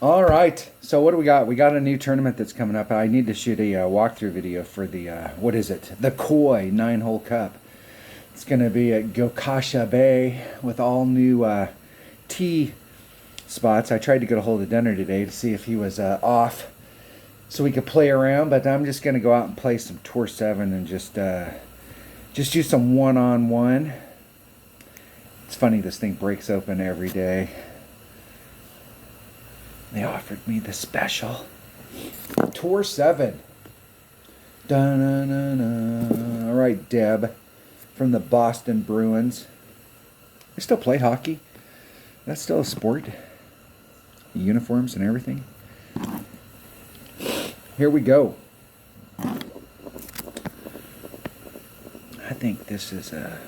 All right. So what do we got? We got a new tournament that's coming up. I need to shoot a walkthrough video for the what is it? The Koi 9-hole cup. It's going to be at Gokasha Bay with all new tee spots. I tried to get a hold of Denner today to see if he was off so we could play around, but I'm just going to go out and play some Tour 7 and just do some one-on-one. It's funny, this thing breaks open every day. They offered me the special Tour 7. Da-na-na-na. All right, Deb from the Boston Bruins. They still play hockey. That's still a sport. Uniforms and everything. Here we go. I think this is a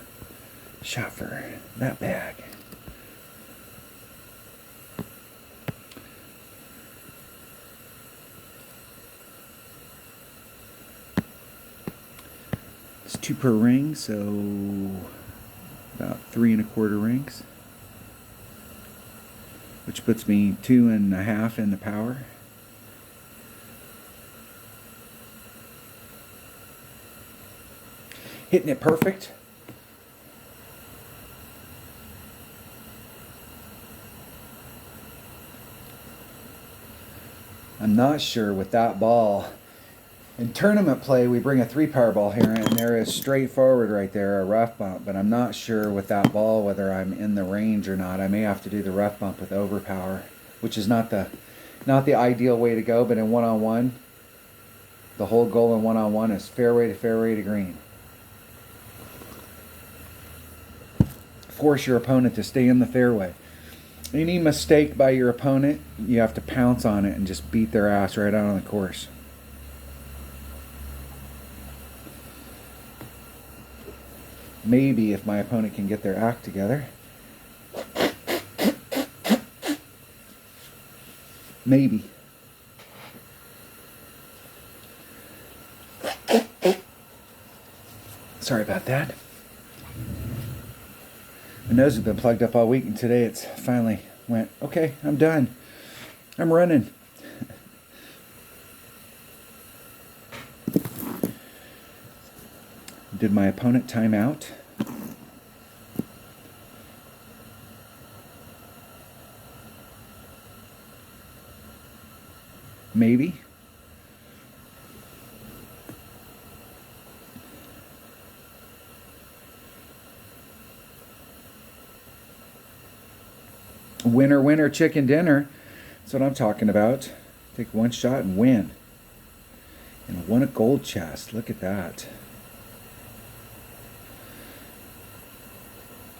shot for that bag. It's 2 per ring, so about 3 1/4 rings, which puts me 2.5 in the power. Hitting it perfect. I'm not sure with that ball. In tournament play, we bring a 3-power ball here, and there is straightforward right there, a rough bump. But I'm not sure with that ball whether I'm in the range or not. I may have to do the rough bump with overpower, which is not the ideal way to go. But in one-on-one, the whole goal in one-on-one is fairway to green. Force your opponent to stay in the fairway. Any mistake by your opponent, you have to pounce on it and just beat their ass right out on the course. Maybe if my opponent can get their act together. Maybe. Sorry about that. My nose has been plugged up all week, and today it's finally went, okay, I'm done. I'm running. Did my opponent time out? Maybe. Winner, winner, chicken dinner. That's what I'm talking about. Take one shot and win. And won a gold chest. Look at that.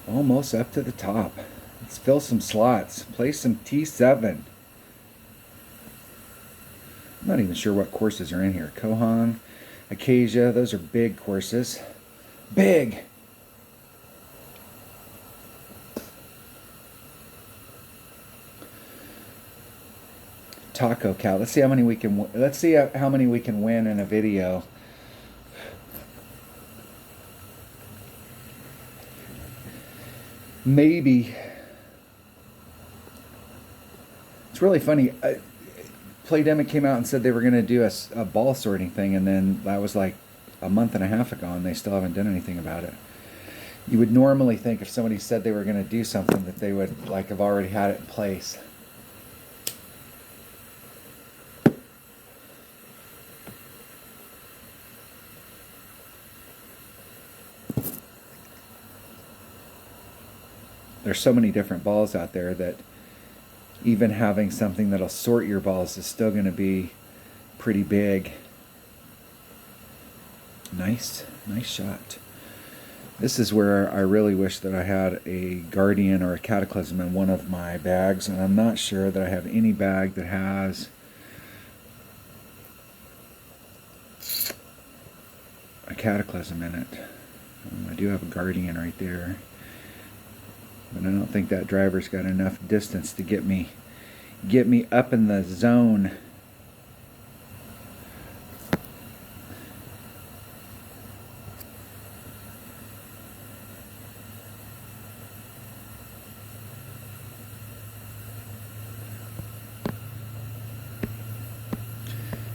Almost up to the top. Let's fill some slots. Play some T7. I'm not even sure what courses are in here. Kohong, Acacia, those are big courses. Big! Taco Cal. Let's see how many we can. Let's see how many we can win in a video. Maybe. It's really funny. Playdemic came out and said they were going to do a ball sorting thing, and then that was like a month and a half ago, and they still haven't done anything about it. You would normally think if somebody said they were going to do something that they would like have already had it in place. There's so many different balls out there that even having something that'll sort your balls is still going to be pretty big. Nice shot. This is where I really wish that I had a Guardian or a Cataclysm in one of my bags, and I'm not sure that I have any bag that has a Cataclysm in it. I do have a Guardian right there. But I don't think that driver's got enough distance to get me up in the zone.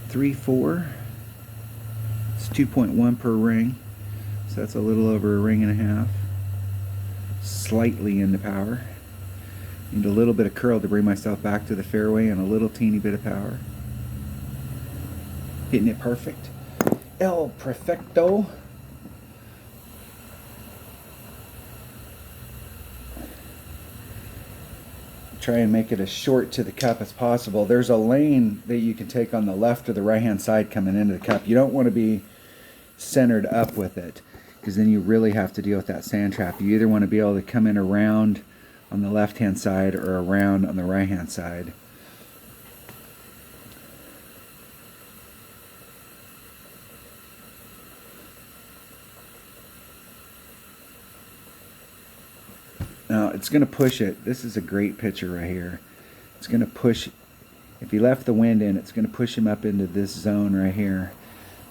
3/4. It's 2.1 per ring, so that's a little over a ring and a half. Slightly into power. Need a little bit of curl to bring myself back to the fairway and a little teeny bit of power. Hitting it perfect. El Perfecto. Try and make it as short to the cup as possible. There's a lane that you can take on the left or the right hand side coming into the cup. You don't want to be centered up with it, because then you really have to deal with that sand trap. You either want to be able to come in around on the left hand side or around on the right hand side. Now it's going to push it. This is a great picture right here. It's going to push, if you left the wind in, it's going to push him up into this zone right here.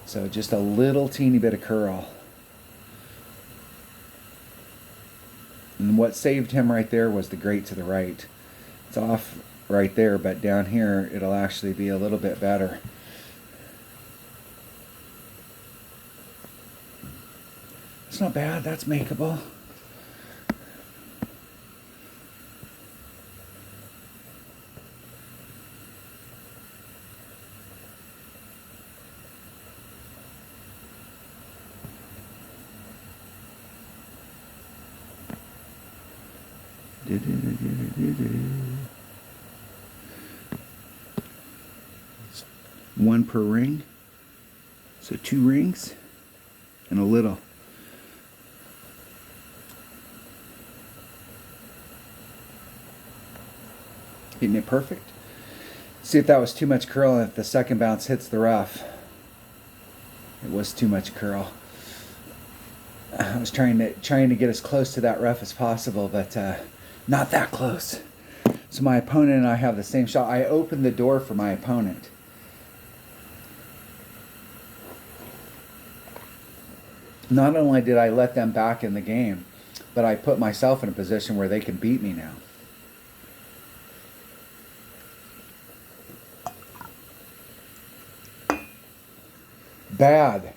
So just a little teeny bit of curl. And what saved him right there was the grate to the right. It's off right there, but down here it'll actually be a little bit better. It's not bad, that's makeable. One per ring, so 2 rings and a little. Hitting it perfect. See if that was too much curl, and if the second bounce hits the rough. It was too much curl. I was trying to get as close to that rough as possible, but not that close. So my opponent and I have the same shot. I opened the door for my opponent. Not only did I let them back in the game, but I put myself in a position where they can beat me now. Bad.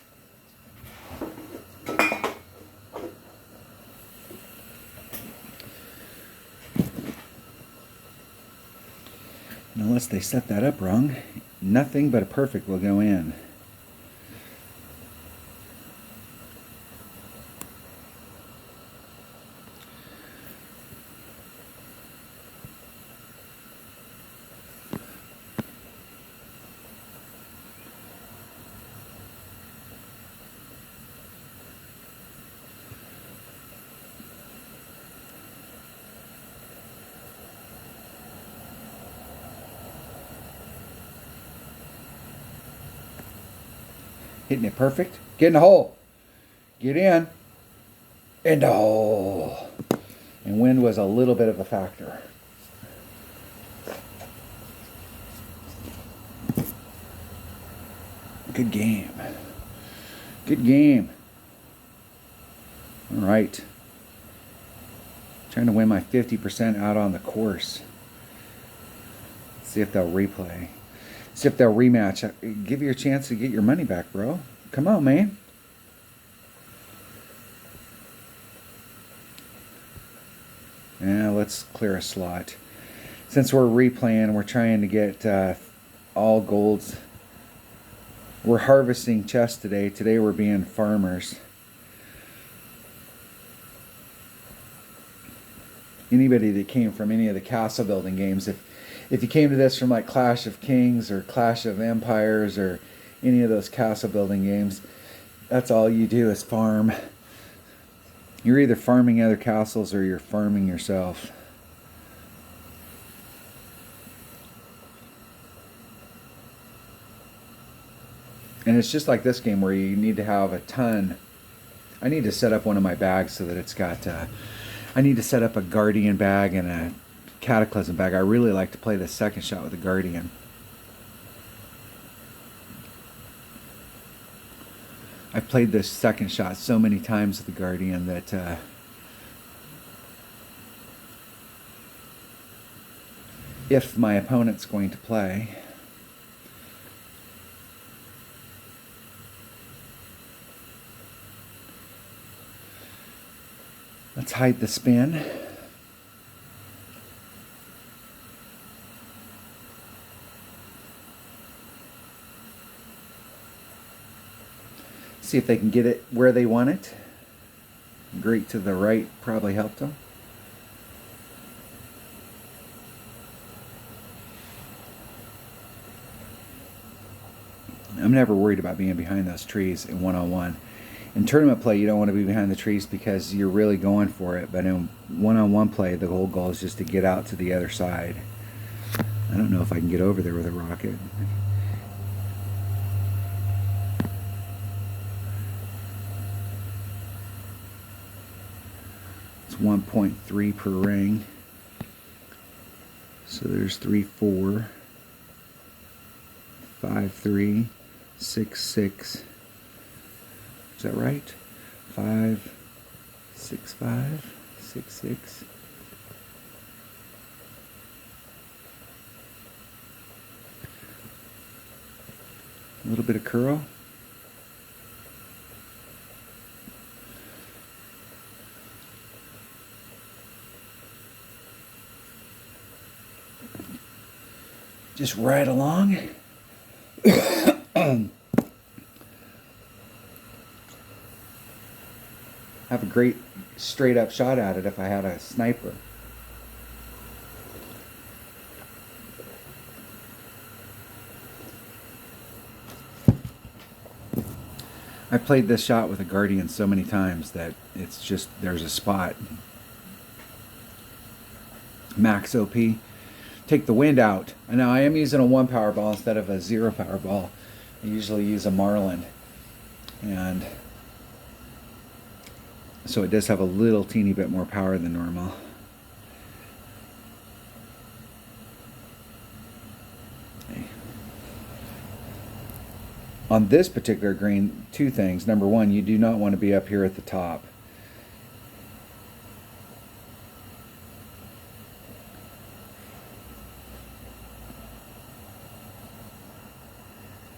Unless they set that up wrong, nothing but a perfect will go in. Hitting it perfect. Get in the hole. Get in. In the hole. And wind was a little bit of a factor. Good game. Good game. All right. Trying to win my 50% out on the course. See if they'll replay. See if they'll rematch. Give you a chance to get your money back, bro. Come on, man. Yeah, let's clear a slot. Since we're replaying, we're trying to get all golds. We're harvesting chests today. Today we're being farmers. Anybody that came from any of the castle building games, if you came to this from like Clash of Kings or Clash of Empires or any of those castle building games, that's all you do is farm. You're either farming other castles or you're farming yourself. And it's just like this game where you need to have a ton. I need to set up one of my bags so that it's got, I need to set up a Guardian bag and a Cataclysm bag. I really like to play the second shot with the Guardian. I've played this second shot so many times with the Guardian that if my opponent's going to play, Let's hide the spin. See if they can get it where they want it. Grate to the right probably helped them. I'm never worried about being behind those trees in one-on-one. In tournament play, you don't want to be behind the trees because you're really going for it. But in one-on-one play, the whole goal is just to get out to the other side. I don't know if I can get over there with a rocket. It's 1.3 per ring. So there's 3, 4, 5, 3, 6, 6. Is that right? 5, 6, 5, 6, 6. A little bit of curl. Just right along. Have a great straight up shot at it if I had a sniper. I played this shot with a Guardian so many times that it's just, there's a spot. Max OP. Take the wind out. And now I am using a 1 power ball instead of a 0 power ball. I usually use a Marlin. And so it does have a little teeny bit more power than normal. Okay. On this particular green, 2 things. Number 1, you do not want to be up here at the top.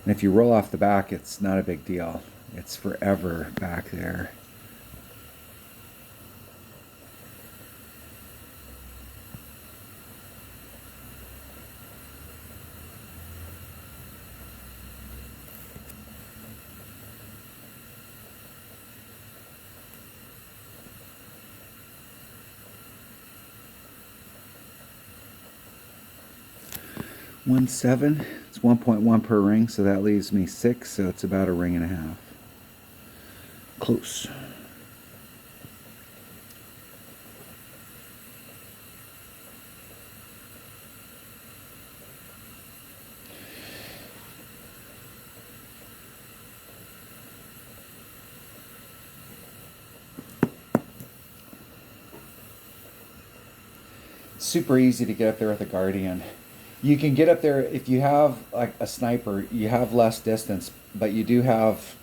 And if you roll off the back, it's not a big deal. It's forever back there. One 7. It's 1.1 per ring, so that leaves me 6, so it's about a ring and a half. Close. Super easy to get up there with a Guardian. You can get up there if you have like a sniper, you have less distance, but you do have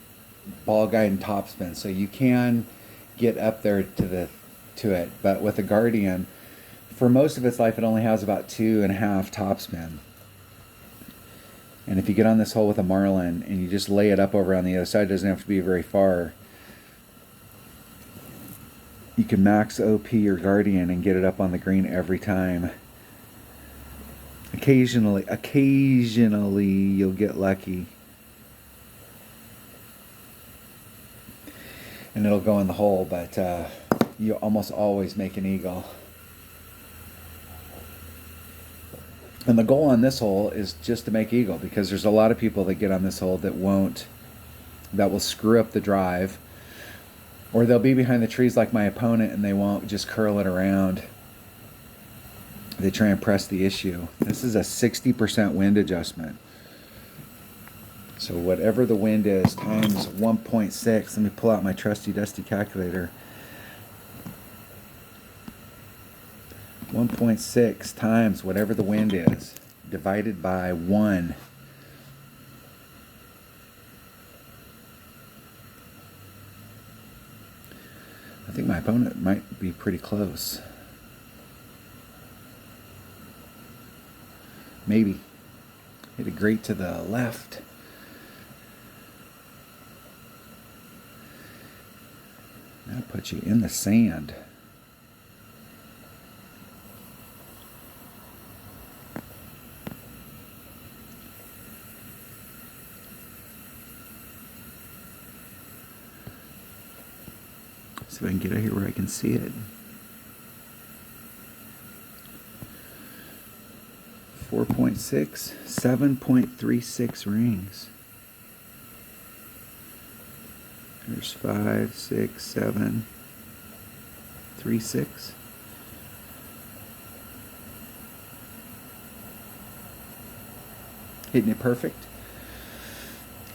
ball guide and topspin, so you can get up there to it. But with a Guardian, for most of its life, it only has about 2.5 topspin. And if you get on this hole with a Marlin and you just lay it up over on the other side, it doesn't have to be very far. You can max OP your Guardian and get it up on the green every time. Occasionally you'll get lucky. And it'll go in the hole, but you almost always make an eagle. And the goal on this hole is just to make eagle, because there's a lot of people that get on this hole that will screw up the drive. Or they'll be behind the trees like my opponent and they won't just curl it around. They try and press the issue. This is a 60% wind adjustment. So whatever the wind is times 1.6, let me pull out my trusty dusty calculator. 1.6 times whatever the wind is, divided by 1. I think my opponent might be pretty close. Maybe. Hit a grate to the left. That'll put you in the sand. See if I can get out here where I can see it. 4.6, 7.36 rings. There's 5, 6, 7, 3, 6. Hitting it perfect.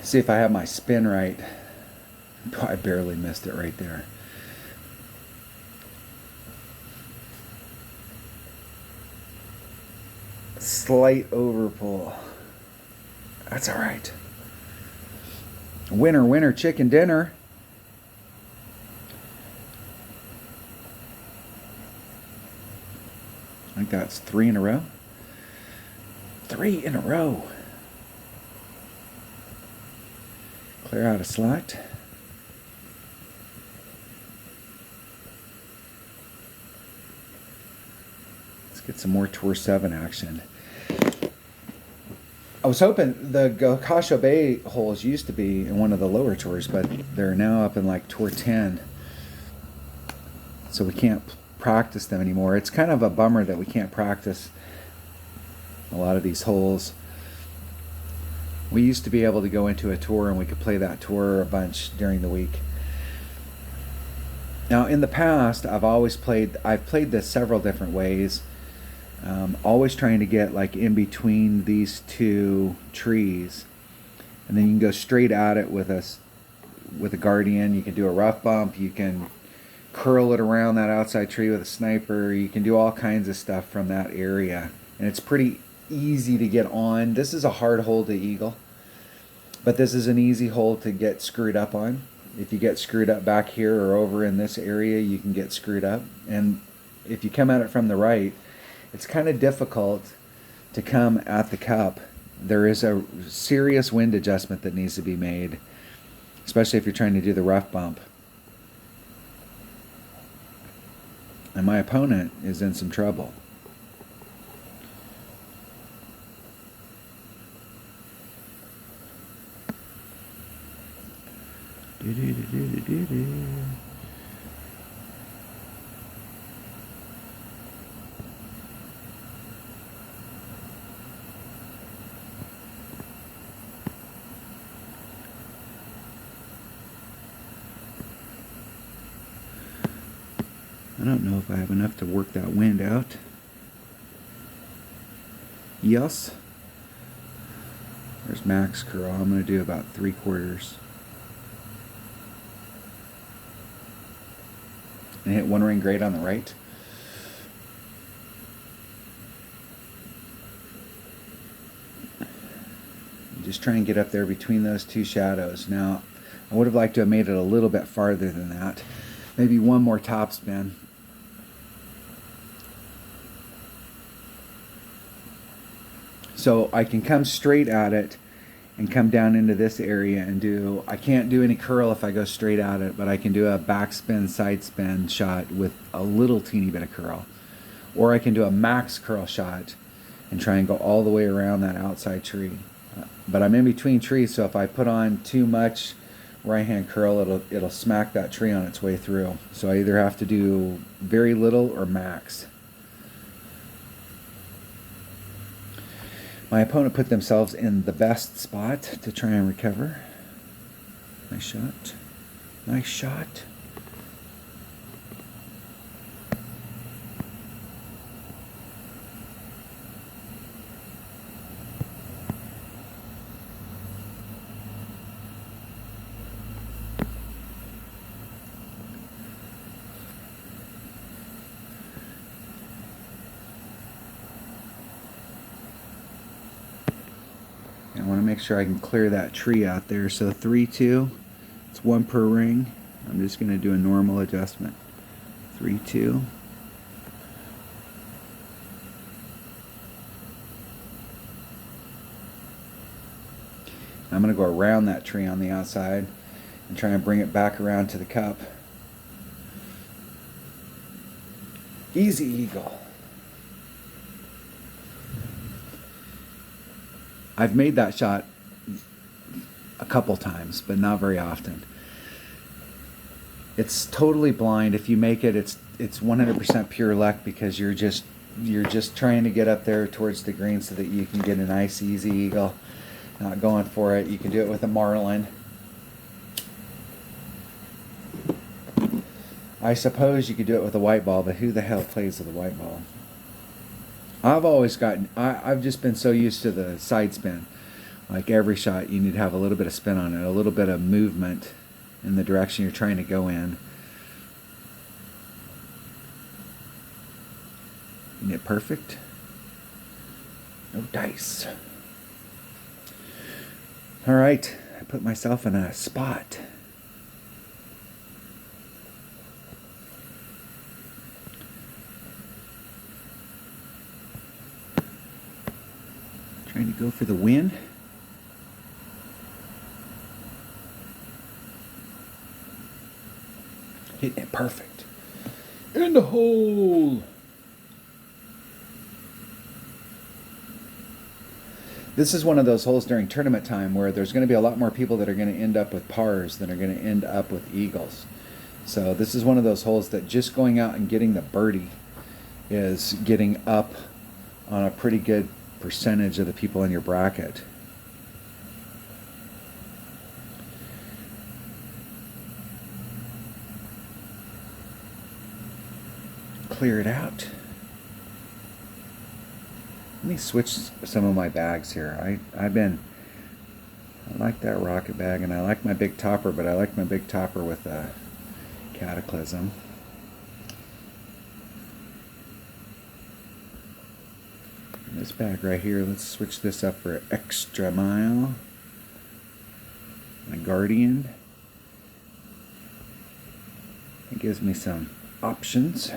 See if I have my spin right. Oh, I barely missed it right there. Slight overpull. That's all right. Winner, winner, chicken dinner. I think that's 3 in a row. 3 in a row. Clear out a slot. Let's get some more Tour 7 action. I was hoping the Gokasha Bay holes used to be in one of the lower tours, but they're now up in like Tour 10. So we can't practice them anymore. It's kind of a bummer that we can't practice a lot of these holes. We used to be able to go into a tour and we could play that tour a bunch during the week. Now in the past, I've played this several different ways. Always trying to get like in between these two trees, and then you can go straight at it with a guardian. You can do a rough bump, you can curl it around that outside tree with a sniper, you can do all kinds of stuff from that area, and it's pretty easy to get on. This is a hard hole to eagle, but this is an easy hole to get screwed up on. If you get screwed up back here or over in this area, you can get screwed up. And if you come at it from the right, it's kind of difficult to come at the cup. There is a serious wind adjustment that needs to be made, especially if you're trying to do the rough bump. And my opponent is in some trouble. I don't know if I have enough to work that wind out. Yes. There's max curl. I'm going to do about 3/4. And hit one ring great on the right. Just try and get up there between those two shadows. Now, I would have liked to have made it a little bit farther than that. Maybe one more topspin. So I can come straight at it and come down into this area and do, I can't do any curl if I go straight at it, but I can do a backspin, side spin shot with a little teeny bit of curl. Or I can do a max curl shot and try and go all the way around that outside tree. But I'm in between trees, so if I put on too much right hand curl, it'll smack that tree on its way through. So I either have to do very little or max. My opponent put themselves in the best spot to try and recover. Nice shot. Nice shot. I want to make sure I can clear that tree out there. So 3-2, it's 1 per ring. I'm just going to do a normal adjustment. 3-2. I'm going to go around that tree on the outside and try and bring it back around to the cup. Easy eagle. I've made that shot a couple times, but not very often. It's totally blind. If you make it, it's 100% pure luck, because you're just trying to get up there towards the green so that you can get a nice easy eagle. Not going for it. You can do it with a marlin. I suppose you could do it with a white ball, but who the hell plays with a white ball? I've just been so used to the side spin. Like every shot, you need to have a little bit of spin on it, a little bit of movement in the direction you're trying to go in. Isn't it perfect? No dice. All right, I put myself in a spot. Trying to go for the win. Hitting it perfect. In the hole. This is one of those holes during tournament time where there's going to be a lot more people that are going to end up with pars than are going to end up with eagles. So this is one of those holes that just going out and getting the birdie is getting up on a pretty good percentage of the people in your bracket. Clear it out. Let me switch some of my bags here. I like that rocket bag, and I like my big topper, but I like my big topper with a cataclysm. This bag right here, let's switch this up for extra mile. My guardian. It gives me some options.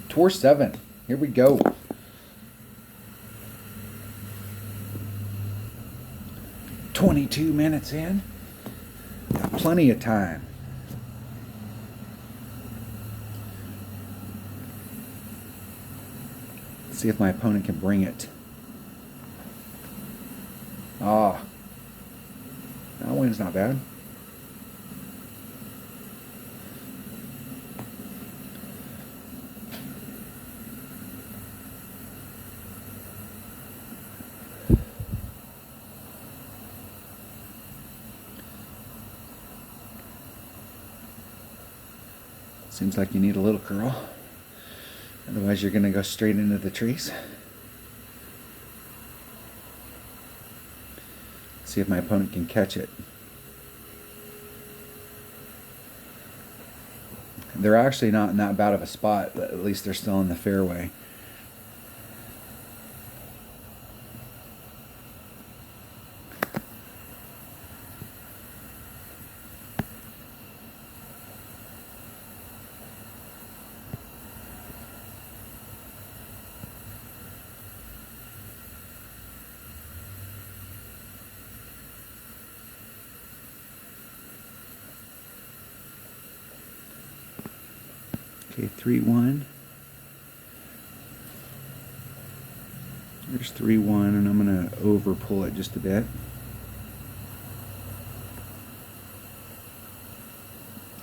Tour 7. Here we go. "22 minutes in. Got plenty of time. Let's see if my opponent can bring it. Ah. That wind's not bad. Seems like you need a little curl. Otherwise you're going to go straight into the trees. See if my opponent can catch it. They're actually not in that bad of a spot, but at least they're still in the fairway. Okay, 3-1. There's 3-1, and I'm going to over pull it just a bit.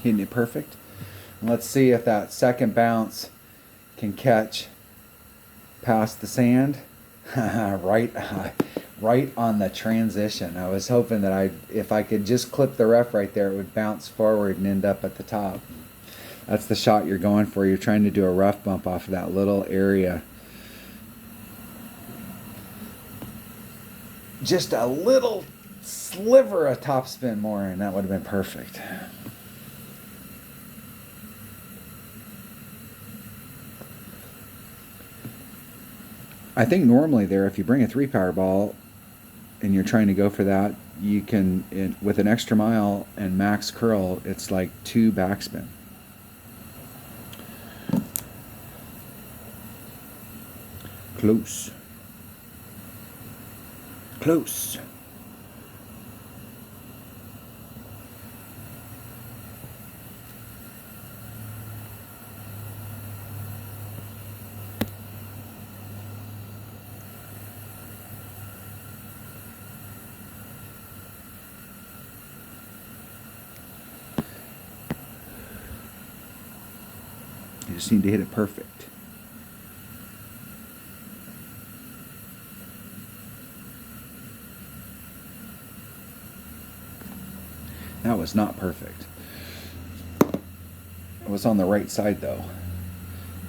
Hitting it perfect. And let's see if that second bounce can catch past the sand. right on the transition. I was hoping that if I could just clip the rough right there, it would bounce forward and end up at the top. That's the shot you're going for. You're trying to do a rough bump off of that little area. Just a little sliver of topspin more, and that would have been perfect. I think normally there, if you bring a 3-power ball and you're trying to go for that, you can, with an extra mile and max curl, it's like 2 backspin. Close. Close. You just need to hit it perfect. That was not perfect. It was on the right side though.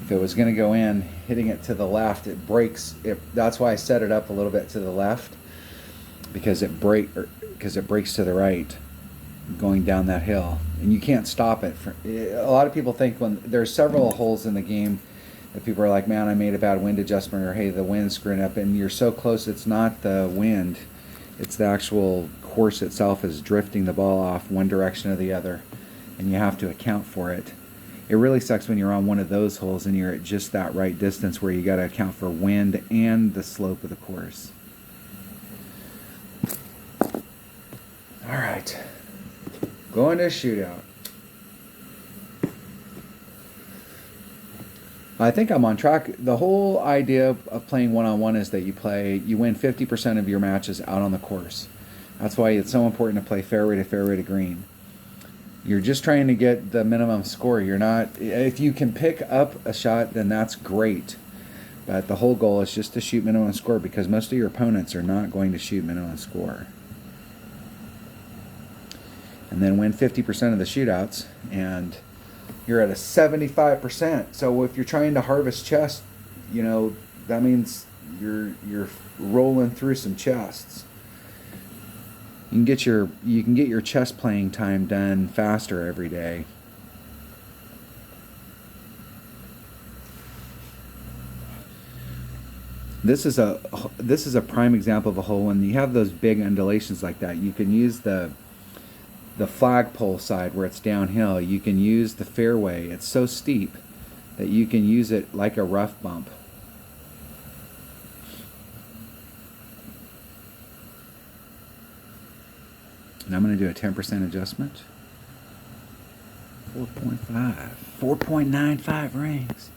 If it was going to go in, hitting it to the left, it breaks. That's why I set it up a little bit to the left, because it breaks to the right, going down that hill, and you can't stop it. A lot of people think when there's several holes in the game that people are like, "Man, I made a bad wind adjustment," or "Hey, the wind's screwing up," and you're so close. It's not the wind; it's the actual course itself is drifting the ball off one direction or the other, and you have to account for it. It really sucks when you're on one of those holes and you're at just that right distance where you got to account for wind and the slope of the course. All right, going to shootout. I think I'm on track. The whole idea of playing one-on-one is that you win 50% of your matches out on the course. That's why it's so important to play fairway to green. You're just trying to get the minimum score. You're not, if you can pick up a shot, then that's great. But the whole goal is just to shoot minimum score, because most of your opponents are not going to shoot minimum score. And then win 50% of the shootouts, and you're at a 75%. So if you're trying to harvest chests, you know, that means you're rolling through some chests. You can get your chess playing time done faster every day. This is a prime example of a hole. When you have those big undulations like that, you can use the flagpole side where it's downhill. You can use the fairway. It's so steep that you can use it like a rough bump. And I'm going to do a 10% adjustment. 4.5. 4.95 rings.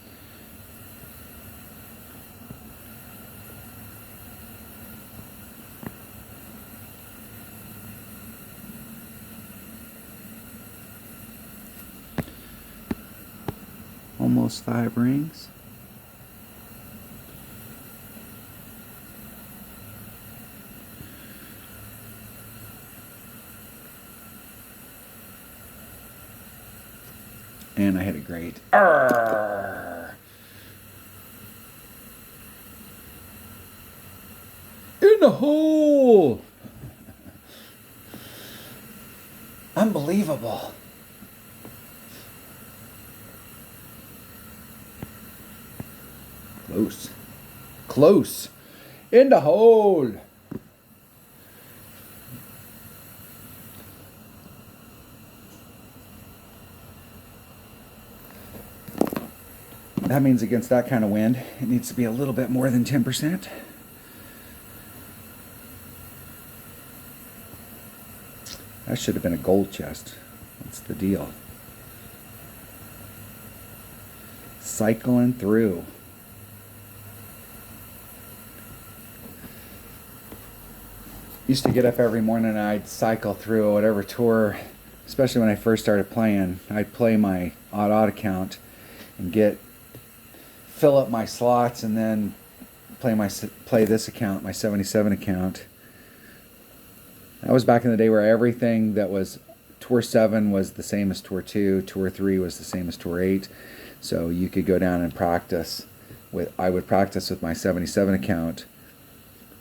Almost 5 rings. And I hit it great. Arrgh. In the hole! Unbelievable. Close. Close. In the hole. That means against that kind of wind, it needs to be a little bit more than 10%. That should have been a gold chest. What's the deal? Cycling through. Used to get up every morning and I'd cycle through whatever tour, especially when I first started playing. I'd play my odd account and fill up my slots, and then play this account, my 77 account. That was back in the day where everything that was Tour 7 was the same as Tour 2, Tour 3 was the same as Tour 8. So you could go down and practice I would practice with my 77 account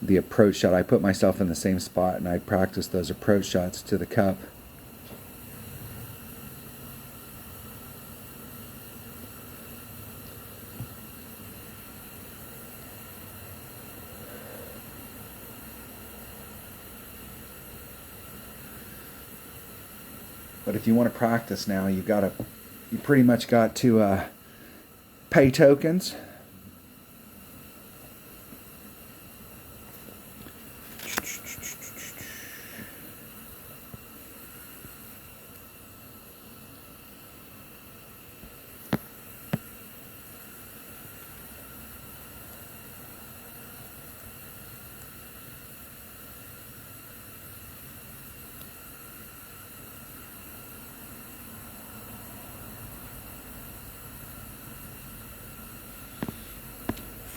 the approach shot. I put myself in the same spot and I'd practice those approach shots to the cup. But if you want to practice now, you pretty much got to pay tokens.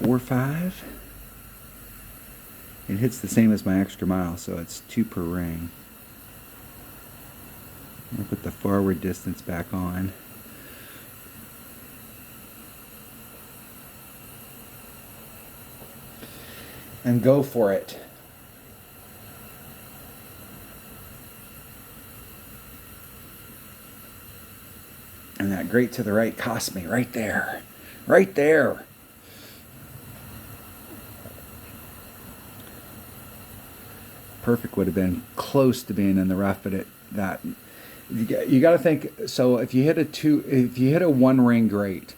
4.5. It hits the same as my extra mile, so it's 2 per ring. I'll put the forward distance back on. And go for it. And that grate to the right cost me right there. Right there. Perfect would have been close to being in the rough, but you got to think. So if you hit a 1 ring grate,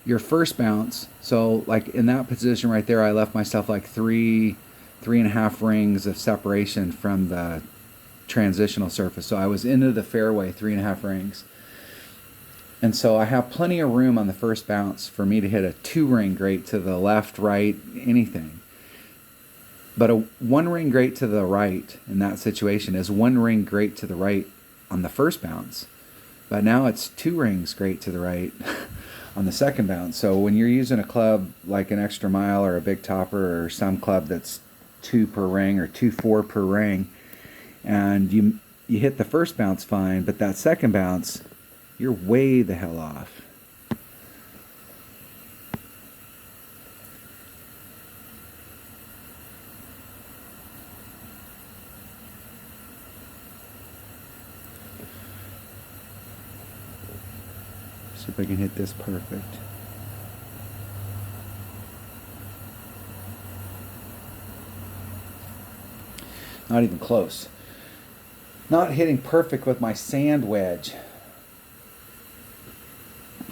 your first bounce. So like in that position right there, I left myself like 3.5 rings of separation from the transitional surface. So I was into the fairway 3.5 rings, and so I have plenty of room on the first bounce for me to hit a 2 ring grate to the left, right, anything. But a 1 ring grate to the right in that situation is 1 ring grate to the right on the first bounce. But now it's 2 rings grate to the right on the second bounce. So when you're using a club like an extra mile or a big topper or some club that's 2 per ring or 2.4 per ring, and you hit the first bounce fine, but that second bounce, you're way the hell off. See if I can hit this perfect. Not even close. Not hitting perfect with my sand wedge.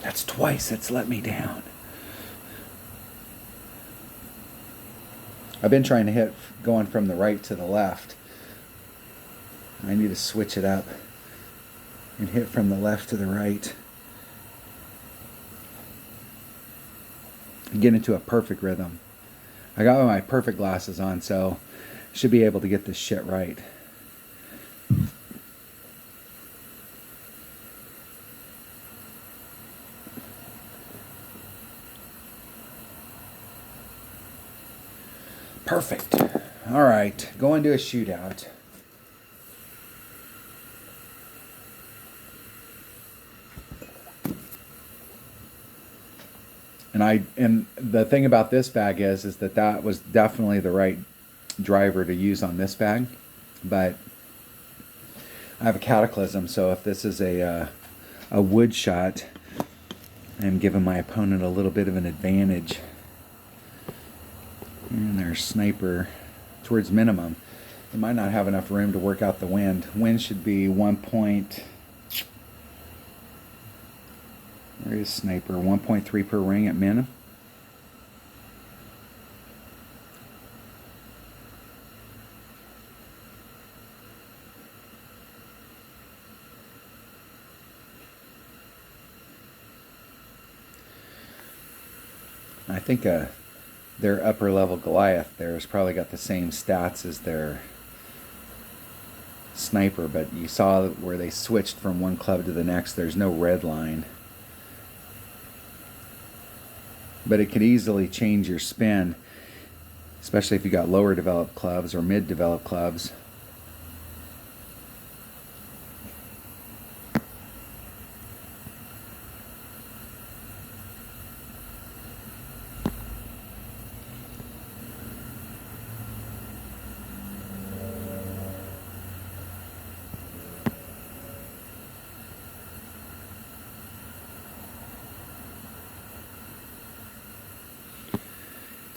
That's twice it's let me down. I've been trying to hit going from the right to the left. I need to switch it up and hit from the left to the right. Get into a perfect rhythm. I got my perfect glasses on, so I should be able to get this shit right. Perfect. All right, going to a shootout. And the thing about this bag is that was definitely the right driver to use on this bag, but I have a cataclysm, so if this is a wood shot, I'm giving my opponent a little bit of an advantage. And there's sniper towards minimum. They might not have enough room to work out the wind. Wind should be 1 point. Where is sniper? 1.3 per ring at minimum. I think their upper level Goliath there has probably got the same stats as their sniper, but you saw where they switched from one club to the next. There's no red line. But it could easily change your spin, especially if you got lower developed clubs or mid developed clubs.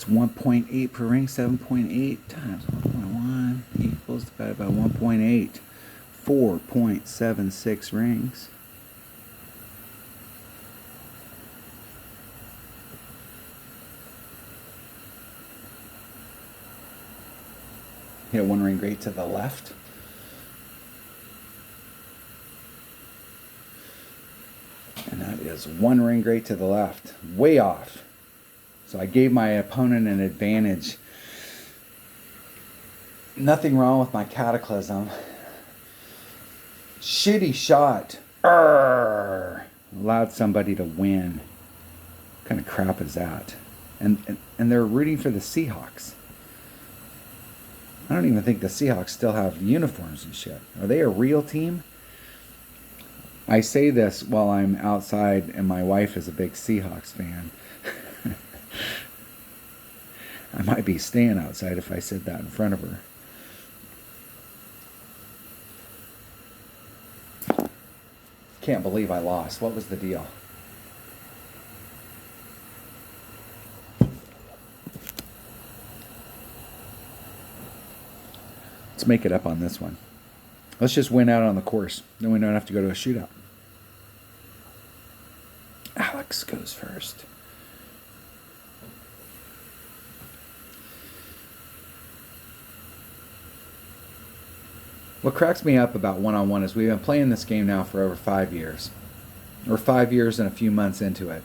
It's 1.8 per ring. 7.8 times 1.1 equals divided by 1.8. 4.76 rings. Hit 1 ring grate to the left. And that is 1 ring grate to the left. Way off. So I gave my opponent an advantage. Nothing wrong with my cataclysm. Shitty shot. Allowed somebody to win. What kind of crap is that? and they're rooting for the Seahawks. I don't even think the Seahawks still have uniforms and shit. Are they a real team? I say this while I'm outside and my wife is a big Seahawks fan. I might be staying outside if I said that in front of her. Can't believe I lost. What was the deal? Let's make it up on this one. Let's just win out on the course. Then we don't have to go to a shootout. Alex goes first. What cracks me up about one-on-one is we've been playing this game now for over 5 years. Or 5 years and a few months into it.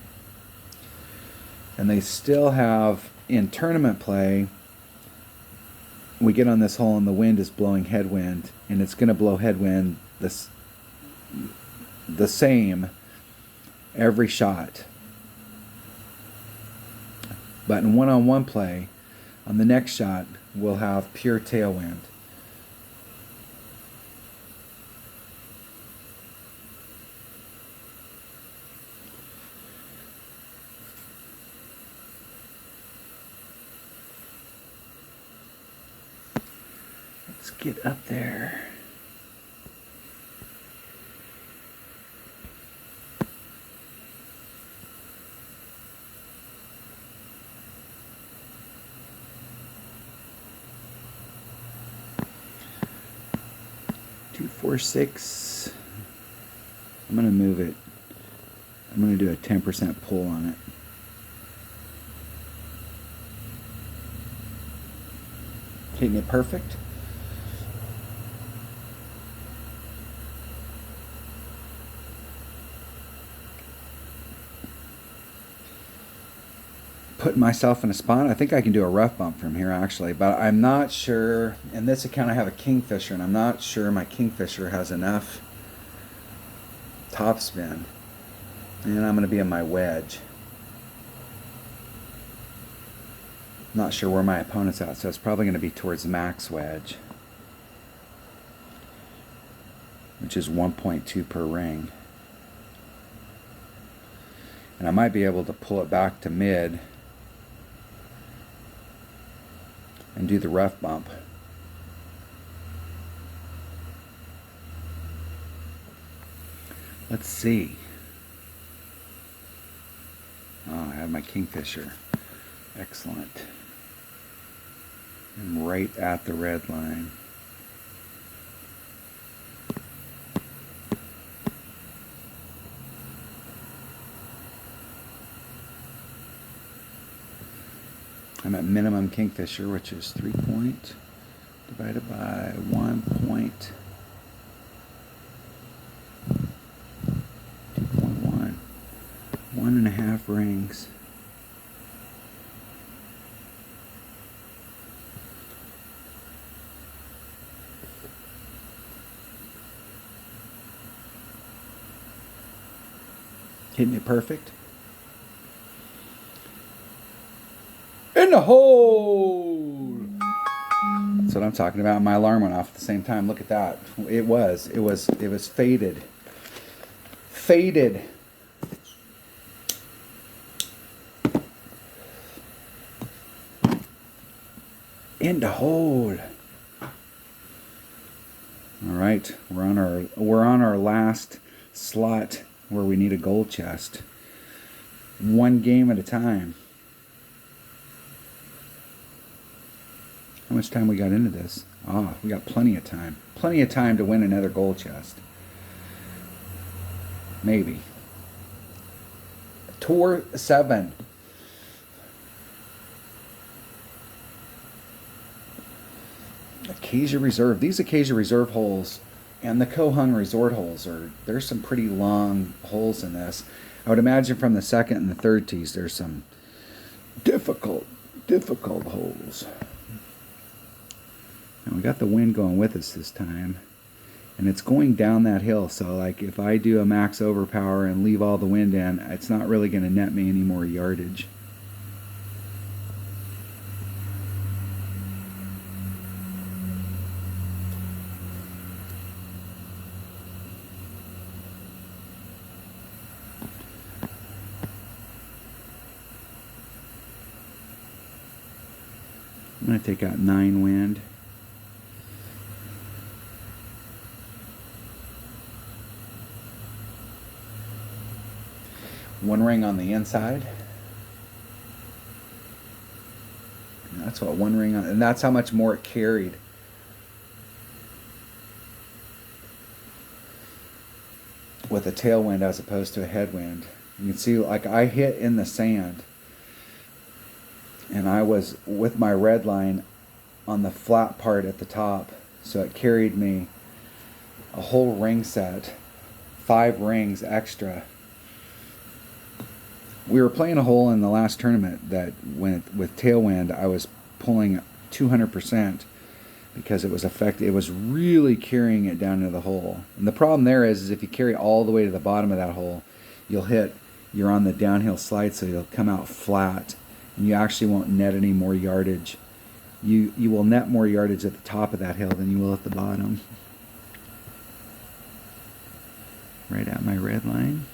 And they still have, in tournament play, we get on this hole and the wind is blowing headwind. And it's going to blow headwind the same every shot. But in one-on-one play, on the next shot, we'll have pure tailwind. Let's get up there. Two, 4, 6. I'm gonna move it. I'm gonna do a 10% pull on it. Hitting it perfect. Putting myself in a spot. I think I can do a rough bump from here actually, but I'm not sure. In this account I have a Kingfisher and I'm not sure my Kingfisher has enough topspin. And I'm going to be in my wedge. Not sure where my opponent's at, so it's probably going to be towards the max wedge, which is 1.2 per ring. And I might be able to pull it back to mid and do the rough bump. Let's see. Oh, I have my Kingfisher. Excellent. I'm right at the red line. I'm at minimum Kingfisher, which is 3 point divided by 1 point. 2.1. 1.5 rings. Hitting it perfect. In the hole! That's what I'm talking about. My alarm went off at the same time. Look at that. It was faded. Faded. In the hole. All right, we're on our last slot where we need a gold chest. One game at a time. How much time we got into this? We got plenty of time. Plenty of time to win another gold chest. Maybe. Tour 7. Acacia Reserve. These Acacia Reserve holes and the Kohung Resort holes there's some pretty long holes in this. I would imagine from the second and the third tees there's some difficult holes. And we got the wind going with us this time. And it's going down that hill, so like if I do a max overpower and leave all the wind in, it's not really going to net me any more yardage. I'm going to take out 9 wind. One ring on the inside. And that's what one ring on, and that's how much more it carried. With a tailwind as opposed to a headwind. You can see, like, I hit in the sand, and I was with my red line on the flat part at the top, so it carried me a whole ring set, 5 rings extra. We were playing a hole in the last tournament that went with tailwind. I was pulling 200% because it was really carrying it down into the hole. And the problem there is if you carry all the way to the bottom of that hole, you're on the downhill slide, so you'll come out flat, and you actually won't net any more yardage. You will net more yardage at the top of that hill than you will at the bottom. Right at my red line.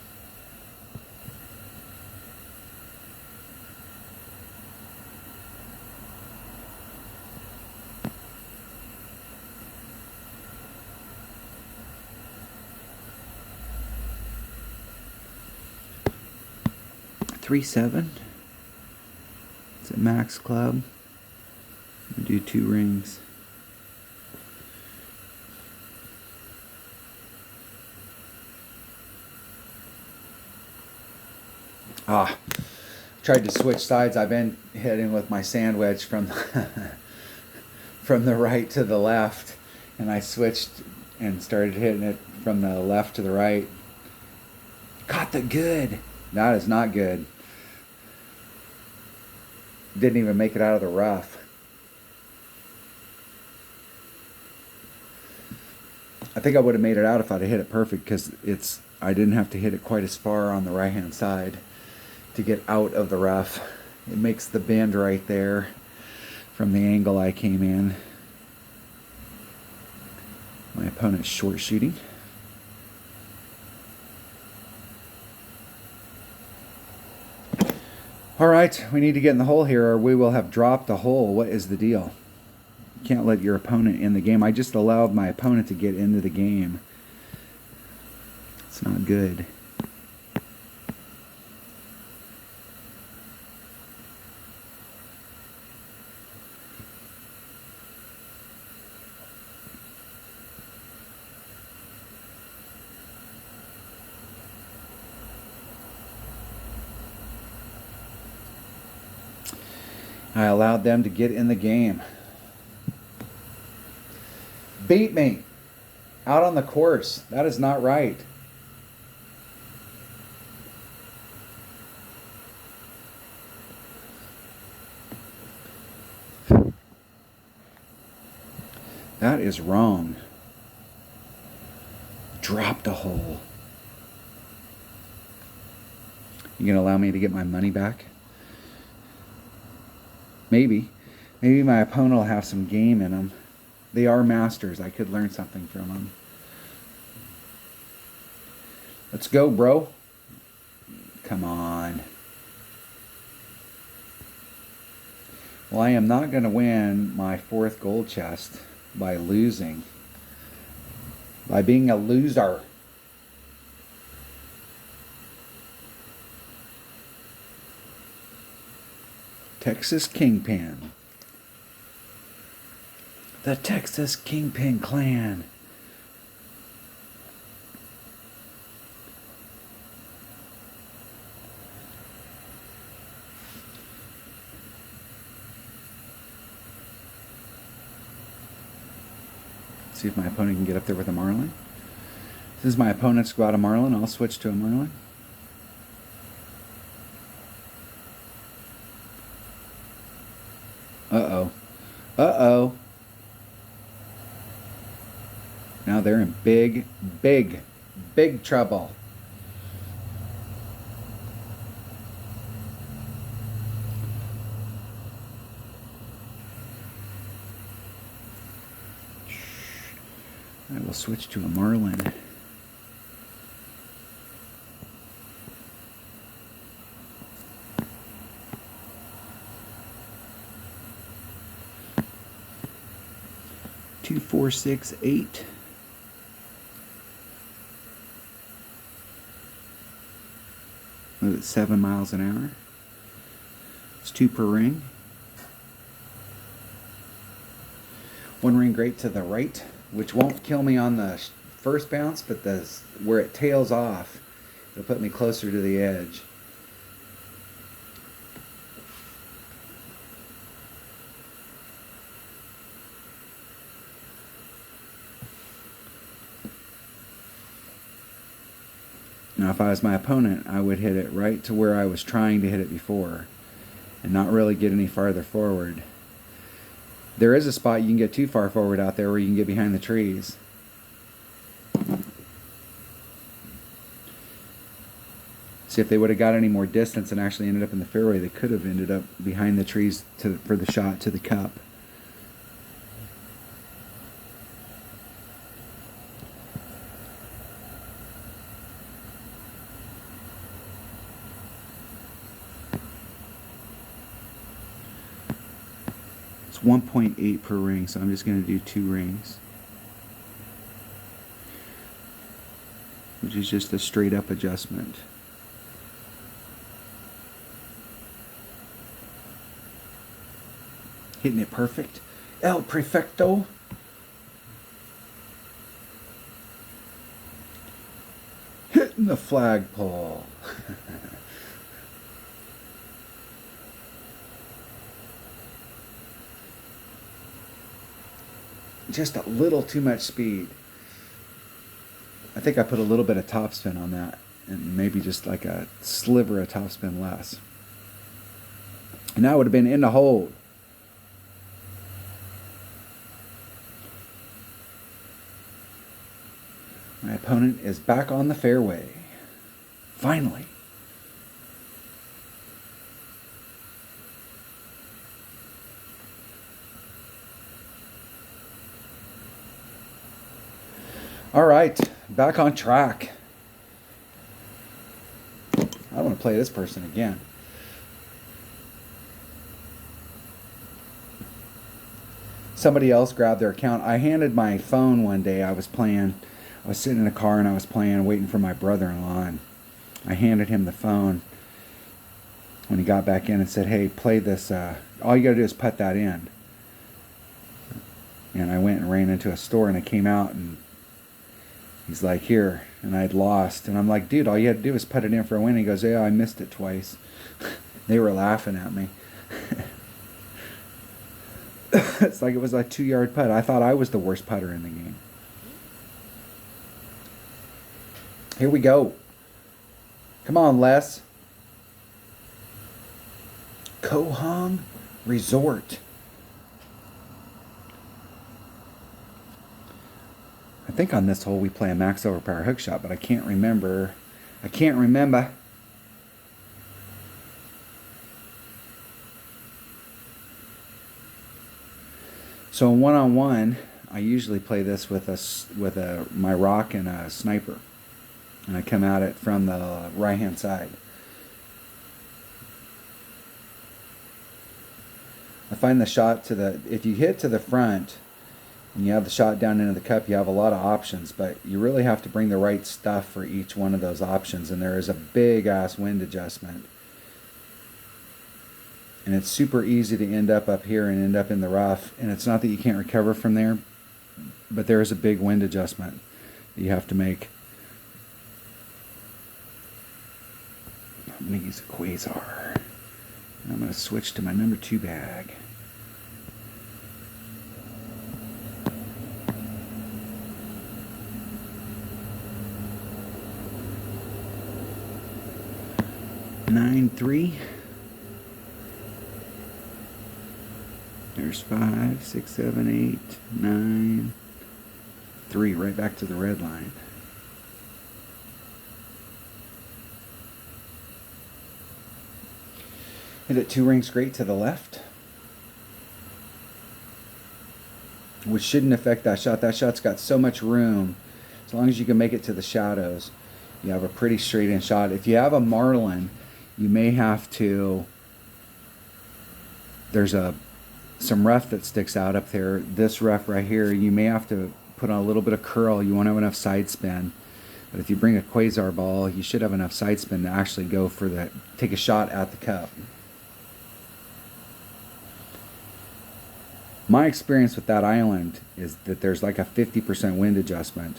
.37. It's a max club. We do 2 rings. Tried to switch sides. I've been hitting with my sand wedge from from the right to the left, and I switched and started hitting it from the left to the right. Caught the good. That is not good. Didn't even make it out of the rough. I think I would have made it out if I'd have hit it perfect, because I didn't have to hit it quite as far on the right hand side to get out of the rough. It makes the bend right there from the angle I came in. My opponent's short shooting. All right, we need to get in the hole here, or we will have dropped the hole. What is the deal? You can't let your opponent in the game. I just allowed my opponent to get into the game. It's not good. I allowed them to get in the game. Beat me out on the course. That is not right. That is wrong. Dropped a hole. You gonna allow me to get my money back? Maybe. Maybe my opponent will have some game in them. They are masters. I could learn something from them. Let's go, bro. Come on. Well, I am not going to win my 4th gold chest by losing. By being a loser. Texas Kingpin. The Texas Kingpin clan. See if my opponent can get up there with a marlin. This is my opponent's go out a marlin. I'll switch to a marlin. Uh-oh. Uh-oh. Now they're in big, big, big trouble. I will switch to a marlin. 2468. Was it 7 miles an hour? It's 2 per ring. One ring grate to the right, which won't kill me on the first bounce, but where it tails off, it'll put me closer to the edge. Now, if I was my opponent, I would hit it right to where I was trying to hit it before and not really get any farther forward. There is a spot you can get too far forward out there where you can get behind the trees. See, if they would have got any more distance and actually ended up in the fairway, they could have ended up behind the trees for the shot to the cup. It's 1.8 per ring, so I'm just going to do 2 rings, which is just a straight up adjustment. Hitting it perfect. El Prefecto. Hitting the flagpole. Just a little too much speed. I think I put a little bit of topspin on that, and maybe just like a sliver of topspin less. And that would have been in the hole. My opponent is back on the fairway. Finally. All right, back on track. I don't want to play this person again. Somebody else grabbed their account. I handed my phone one day. I was sitting in a car and I was playing, waiting for my brother-in-law, and I handed him the phone when he got back in and said, hey, play this. All you got to do is put that in. And I went and ran into a store, and I came out, and he's like, here. And I'd lost. And I'm like, dude, all you had to do was put it in for a win. And he goes, yeah, I missed it twice. They were laughing at me. It's like it was a 2-yard putt. I thought I was the worst putter in the game. Here we go. Come on, Les. Kohong Resort. I think on this hole we play a max overpower hook shot, but I can't remember. So in one-on-one, I usually play this with my rock and a sniper, and I come at it from the right-hand side. I find the shot if you hit to the front and you have the shot down into the cup, you have a lot of options, but you really have to bring the right stuff for each one of those options, and there is a big ass wind adjustment. And it's super easy to end up here and end up in the rough, and it's not that you can't recover from there, but there is a big wind adjustment that you have to make. I'm going to use a Quasar. I'm going to switch to my number 2 bag. Nine, 3. There's 5, 6, 7, 8, 9, 3. Right back to the red line. Hit it 2 rings great to the left, which shouldn't affect that shot. That shot's got so much room. As long as you can make it to the shadows, you have a pretty straight in shot. If you have a Marlin, you may have to, there's a some rough that sticks out up there. This rough right here, you may have to put on a little bit of curl. You won't have enough side spin. But if you bring a quasar ball, you should have enough side spin to actually go for take a shot at the cup. My experience with that island is that there's like a 50% wind adjustment.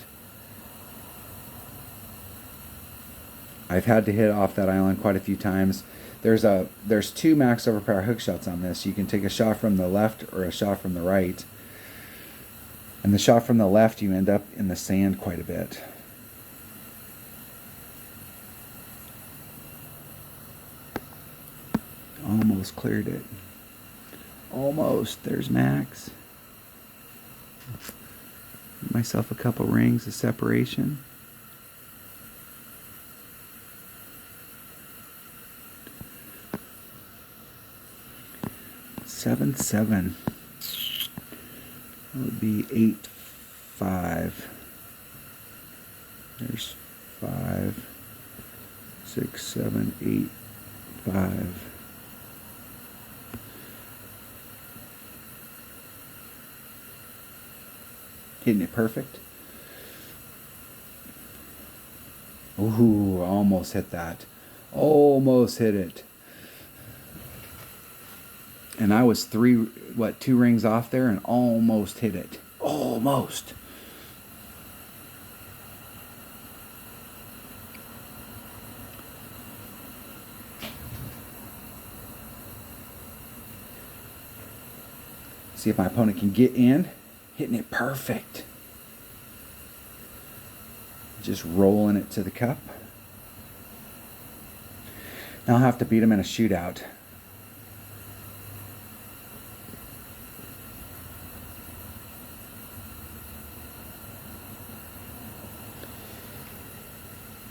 I've had to hit off that island quite a few times. There's two max overpower hook shots on this. You can take a shot from the left or a shot from the right. And the shot from the left, you end up in the sand quite a bit. Almost cleared it. Almost. There's max. Give myself a couple rings of separation. Seven. That would be 8-5. There's 5, 6, 7, 8, 5. Hitting it perfect. Ooh, almost hit that. Almost hit it. And I was 2 rings off there and almost hit it. Almost. See if my opponent can get in. Hitting it perfect. Just rolling it to the cup. Now I'll have to beat him in a shootout.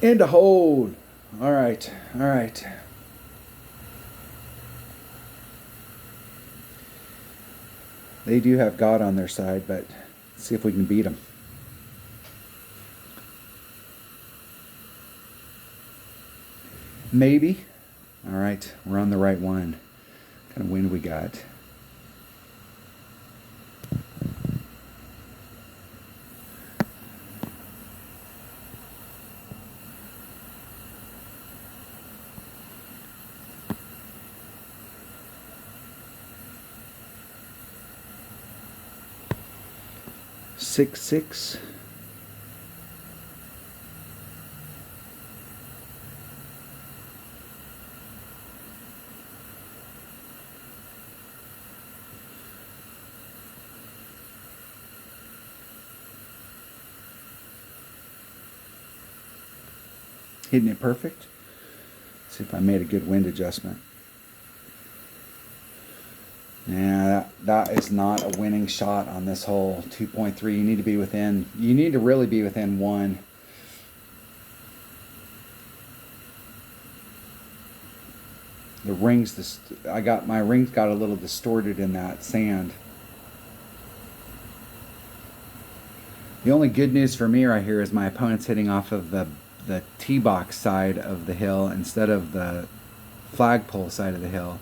And a hold. All right. They do have God on their side, but let's see if we can beat them. Maybe. All right, we're on the right one. What kind of wind we got? Six. Hitting it perfect. See if I made a good wind adjustment. Yeah, that is not a winning shot on this hole. 2.3. You need to be within. You need to really be within 1. The rings. My rings got a little distorted in that sand. The only good news for me right here is my opponent's hitting off of the tee box side of the hill instead of the flagpole side of the hill.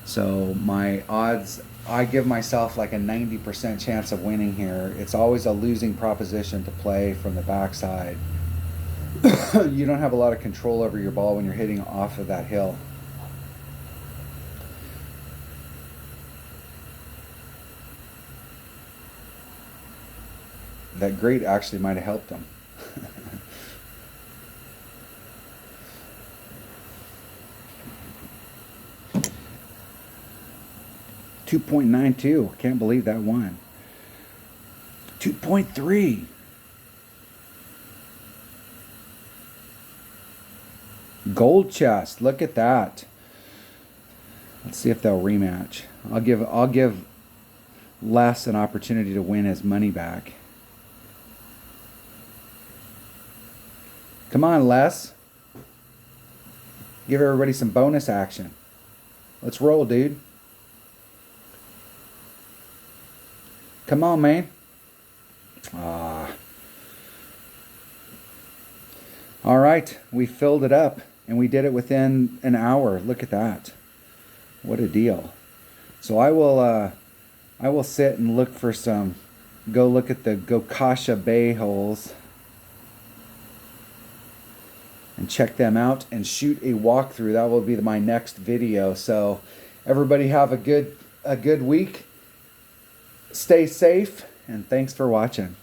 So my odds, I give myself like a 90% chance of winning here. It's always a losing proposition to play from the backside. You don't have a lot of control over your ball when you're hitting off of that hill. That grate actually might have helped him. 2.92. Can't believe that one. 2.3. Gold chest. Look at that. Let's see if they'll rematch. I'll give Les an opportunity to win his money back. Come on, Les. Give everybody some bonus action. Let's roll, dude. Come on, man. All right, we filled it up, and we did it within an hour. Look at that. What a deal. So I will I will sit and look for some, go look at the Gokasha Bay holes and check them out and shoot a walkthrough. That will be my next video. So everybody have a good week. Stay safe, and thanks for watching.